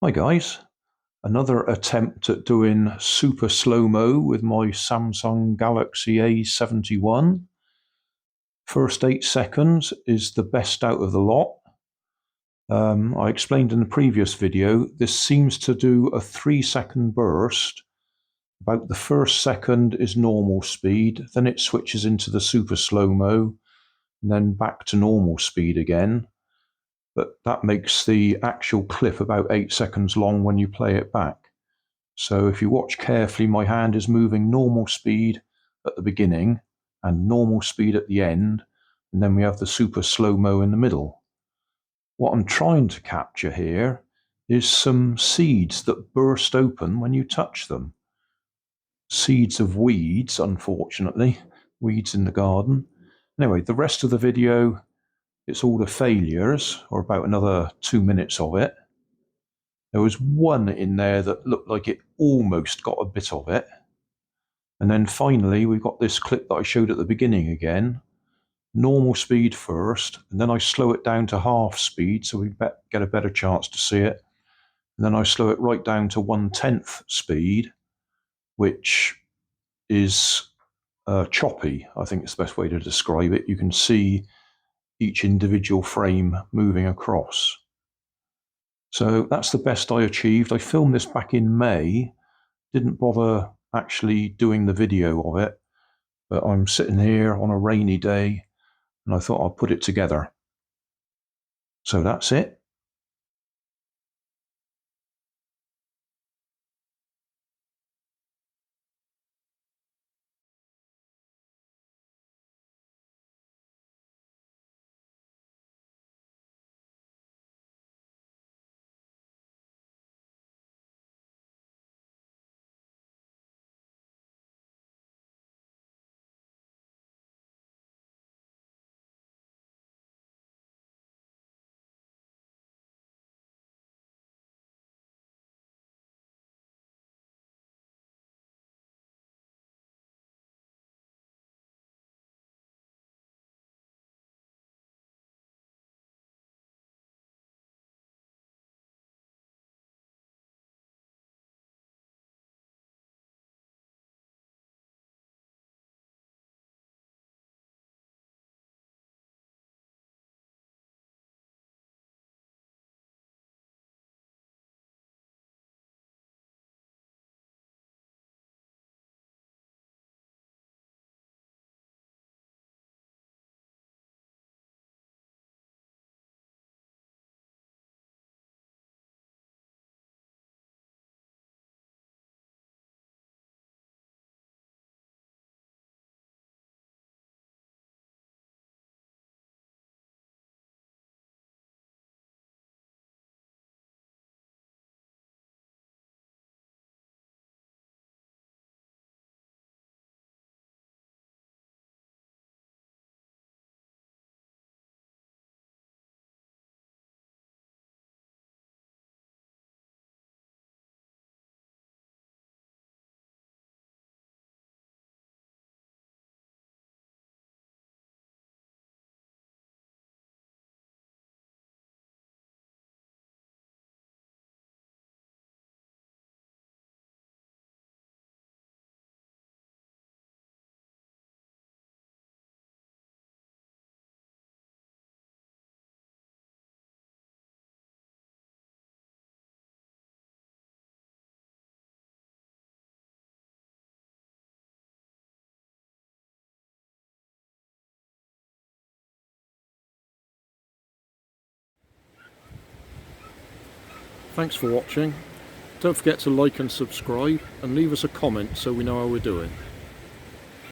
Hi guys, another attempt at doing Super Slo-Mo with my Samsung Galaxy A71. First 8 seconds is the best out of the lot. I explained in the previous video, this seems to do a 3-second burst. About the first second is normal speed, then it switches into the Super Slo-Mo, and then back to normal speed again. But that makes the actual clip about 8 seconds long when you play it back. So if you watch carefully, my hand is moving normal speed at the beginning and normal speed at the end, and then we have the super slow-mo in the middle. What I'm trying to capture here is some seeds that burst open when you touch them. Seeds of weeds, unfortunately, weeds in the garden. Anyway, the rest of the video, it's all the failures, or about another 2 minutes of it. There was one in there that looked like it almost got a bit of it. And then finally, we've got this clip that I showed at the beginning again. Normal speed first, and then I slow it down to half speed so we get a better chance to see it. And then I slow it right down to 1/10 speed, which is choppy, I think is the best way to describe it. You can see each individual frame moving across. So that's the best I achieved. I filmed this back in May, didn't bother actually doing the video of it, but I'm sitting here on a rainy day and I thought I'll put it together. So that's it. Thanks for watching. Don't forget to like and subscribe and leave us a comment so we know how we're doing.